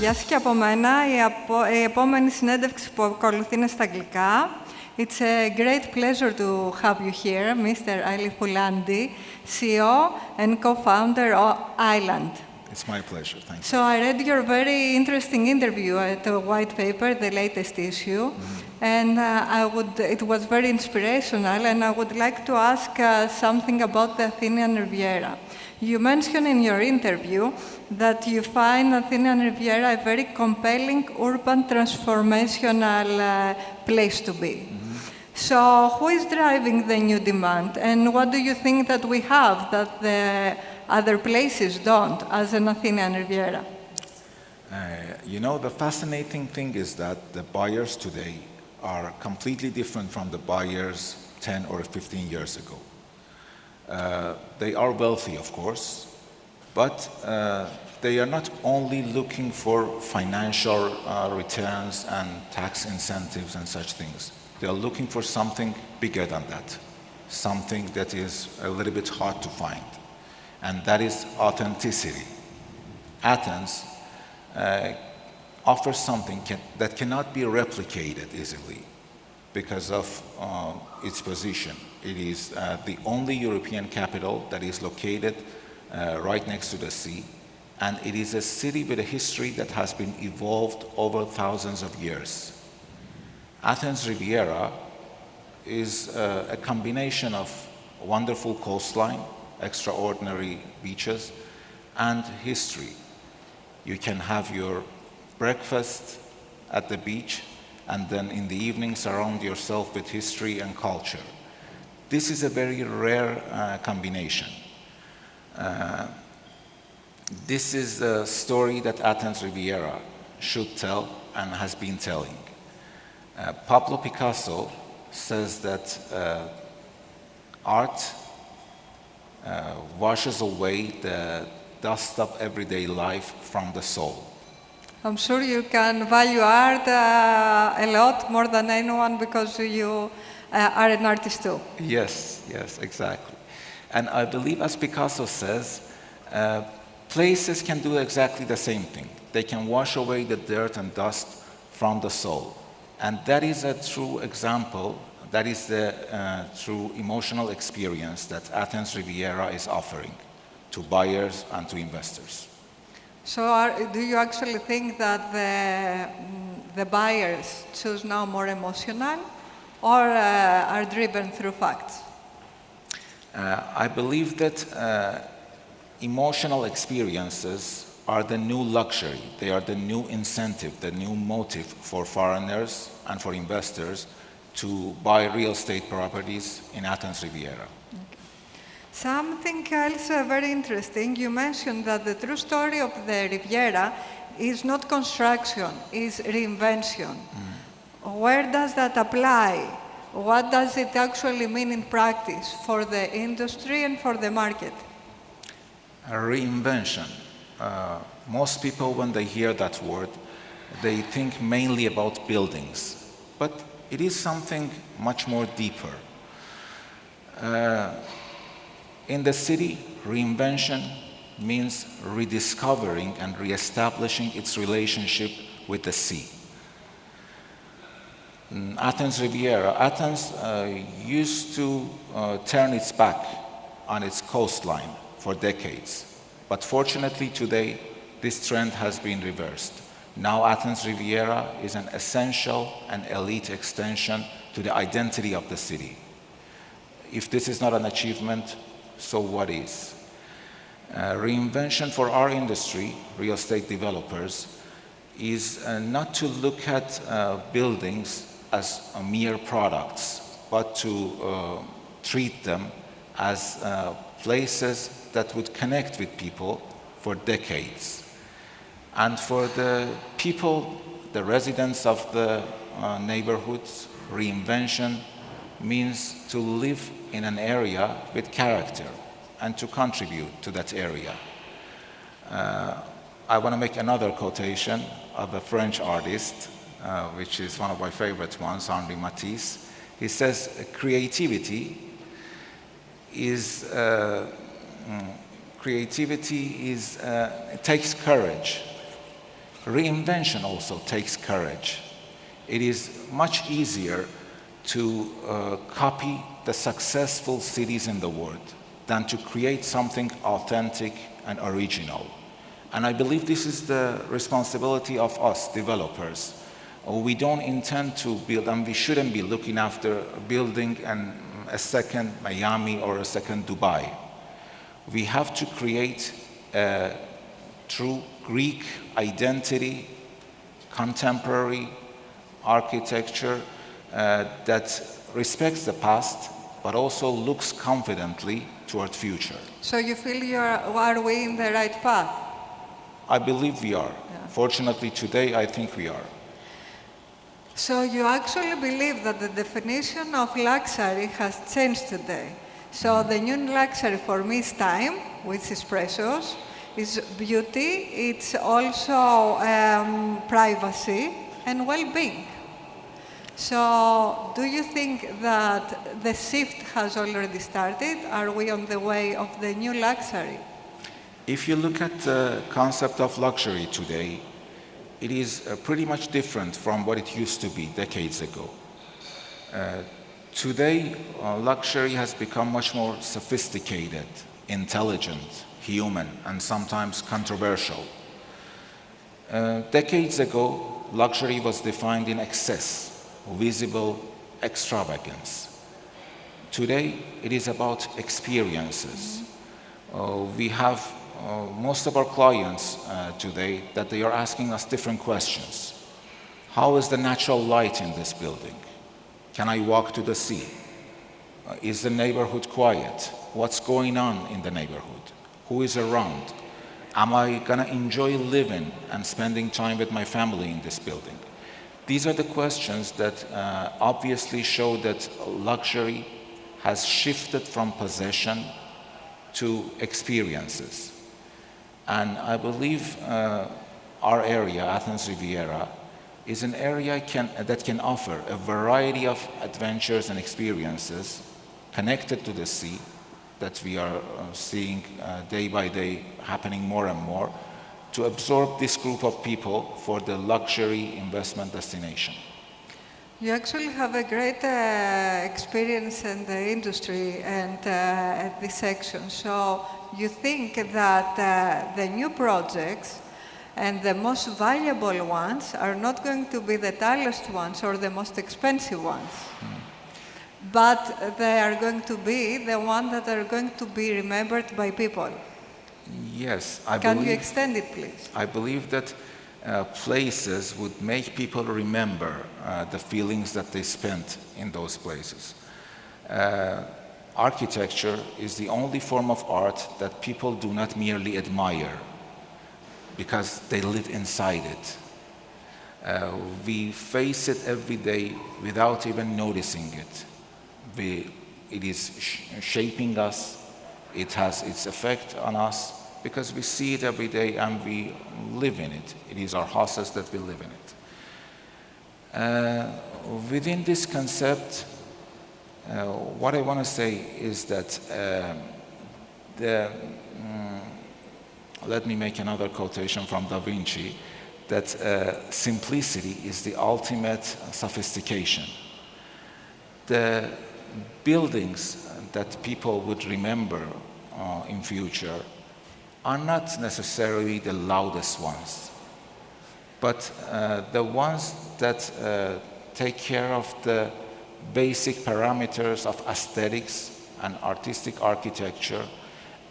Γεια σας και από μένα. Η επόμενη συνέντευξη που ακολουθεί είναι στα αγγλικά. It's a great pleasure to have you here, Mr. Ali Fouladi, CEO and co-founder of ILand. It's my pleasure, thank you. So I read your very interesting interview at the white paper, the latest issue, and it was very inspirational, and I would like to ask something about the Athenian Riviera. You mentioned in your interview that you find Athenian Riviera a very compelling urban transformational place to be. So who is driving the new demand, and what do you think that we have that the other places don't, as an Athenian Riviera? You know, the fascinating thing is that the buyers today are completely different from the buyers 10 or 15 years ago. They are wealthy, of course, but they are not only looking for financial returns and tax incentives and such things. They are looking for something bigger than that, something that is a little bit hard to find, and that is authenticity. Athens offers something that cannot be replicated easily because of its position. It is the only European capital that is located right next to the sea, and it is a city with a history that has been evolved over thousands of years. Athens Riviera is a combination of wonderful coastline, extraordinary beaches, and history. You can have your breakfast at the beach, and then in the evening surround yourself with history and culture. This is a very rare combination. This is a story that Athens Riviera should tell and has been telling. Pablo Picasso says that art washes away the dust of everyday life from the soul. I'm sure you can value art a lot more than anyone because you are an artist too. Yes, exactly. And I believe, as Picasso says, places can do exactly the same thing. They can wash away the dirt and dust from the soul. And that is a true example, that is the true emotional experience that Athens Riviera is offering to buyers and to investors. So do you actually think that the buyers choose now more emotional or are driven through facts? I believe that emotional experiences are the new luxury. They are the new incentive, the new motive for foreigners and for investors to buy real estate properties in Athens Riviera. Okay. Something else very interesting, you mentioned that the true story of the Riviera is not construction, is reinvention. Where does that apply? What does it actually mean in practice for the industry and for the market? Reinvention. Most people, when they hear that word, they think mainly about buildings, but it is something much more deeper. In the city, reinvention means rediscovering and reestablishing its relationship with the sea. Athens Riviera, Athens used to turn its back on its coastline for decades. But fortunately today, this trend has been reversed. Now Athens Riviera is an essential and elite extension to the identity of the city. If this is not an achievement, so what is? Reinvention for our industry, real estate developers, is not to look at buildings as mere products, but to treat them as places that would connect with people for decades. And for the people, the residents of the neighborhoods, reinvention means to live in an area with character and to contribute to that area. I want to make another quotation of a French artist, which is one of my favorite ones, Henri Matisse. He says, creativity it takes courage Reinvention also takes courage. It is much easier to copy the successful cities in the world than to create something authentic and original. And I believe this is the responsibility of us developers. We don't intend to build, and we shouldn't be looking after building a second Miami or a second Dubai. We have to create a true Greek identity, contemporary architecture that respects the past, but also looks confidently toward future. So you feel are we in the right path? I believe we are. Yeah. Fortunately, today, I think we are. So you actually believe that the definition of luxury has changed today. So the new luxury for me is time, which is precious, is beauty, it's also privacy and well-being. So do you think that the shift has already started? Are we on the way of the new luxury? If you look at the concept of luxury today, it is pretty much different from what it used to be decades ago. Today, luxury has become much more sophisticated, intelligent, human, and sometimes controversial. Decades ago, luxury was defined in excess, visible extravagance. Today, it is about experiences. We have most of our clients today that they are asking us different questions. How is the natural light in this building? Can I walk to the sea? Is the neighborhood quiet? What's going on in the neighborhood? Who is around? Am I gonna enjoy living and spending time with my family in this building? These are the questions that obviously show that luxury has shifted from possession to experiences. And I believe our area, Athens Riviera, is an area that can offer a variety of adventures and experiences connected to the sea that we are seeing day by day happening more and more to absorb this group of people for the luxury investment destination. You actually have a great experience in the industry and at this section. So you think that the new projects and the most valuable ones are not going to be the tallest ones or the most expensive ones, but they are going to be the ones that are going to be remembered by people. Yes, Can you extend it, please? I believe that places would make people remember the feelings that they spent in those places. Architecture is the only form of art that people do not merely admire because they live inside it. We face it every day without even noticing it. It is shaping us, it has its effect on us, because we see it every day and we live in it. It is our houses that we live in it. Within this concept, what I want to say is that let me make another quotation from Da Vinci, that simplicity is the ultimate sophistication. The buildings that people would remember in future are not necessarily the loudest ones, but the ones that take care of the basic parameters of aesthetics and artistic architecture,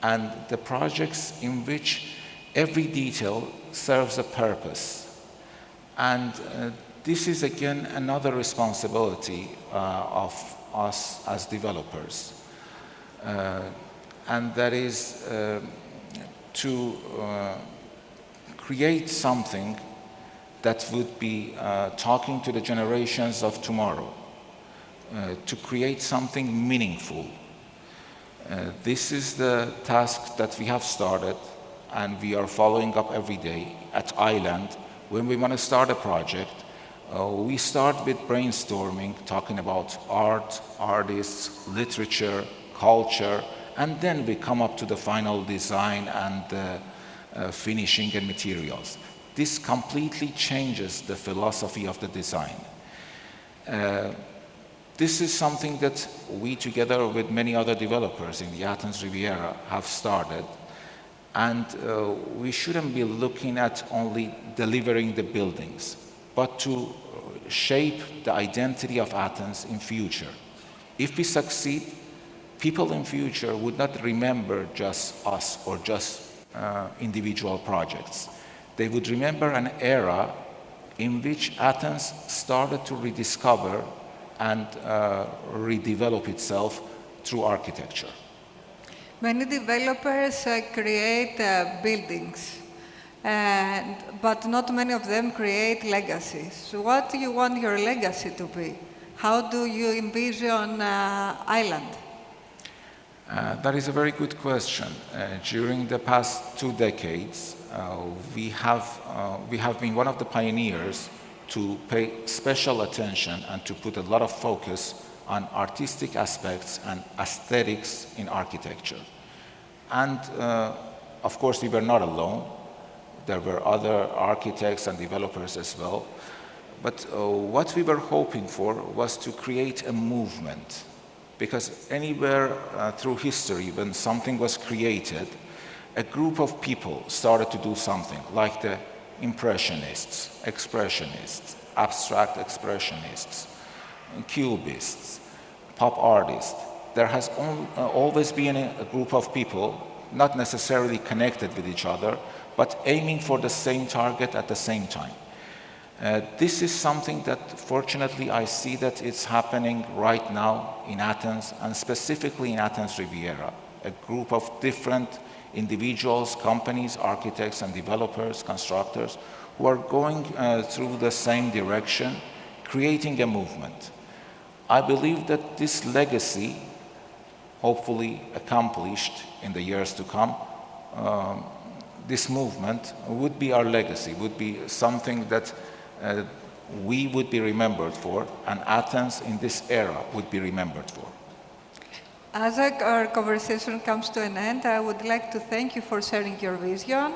and the projects in which every detail serves a purpose. And this is again another responsibility of us as developers, and that is to create something that would be talking to the generations of tomorrow, to create something meaningful. This is the task that we have started, and we are following up every day at ILand. When we want to start a project, we start with brainstorming, talking about art, artists, literature, culture, and then we come up to the final design and finishing and materials. this completely changes the philosophy of the design. This is something that we, together with many other developers in the Athens Riviera, have started. And we shouldn't be looking at only delivering the buildings, but to shape the identity of Athens in future. If we succeed, people in future would not remember just us or just individual projects. They would remember an era in which Athens started to rediscover and redevelop itself through architecture. Many developers create buildings, but not many of them create legacies. So what do you want your legacy to be? How do you envision ILand? That is a very good question. During the past 2 decades, we have been one of the pioneers to pay special attention and to put a lot of focus on artistic aspects and aesthetics in architecture. And of course, we were not alone. There were other architects and developers as well. But what we were hoping for was to create a movement. Because anywhere through history, when something was created, a group of people started to do something, like the Impressionists, Expressionists, Abstract Expressionists, Cubists, pop artists. There has always been a group of people, not necessarily connected with each other, but aiming for the same target at the same time. This is something that, fortunately, I see that it's happening right now in Athens, and specifically in Athens Riviera. A group of different individuals, companies, architects, and developers, constructors, who are going through the same direction, creating a movement. I believe that this legacy, hopefully accomplished in the years to come, this movement would be our legacy, would be something that we would be remembered for, and Athens in this era would be remembered for. As our conversation comes to an end, I would like to thank you for sharing your vision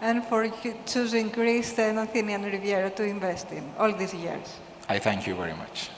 and for choosing Greece and Athenian Riviera to invest in all these years. I thank you very much.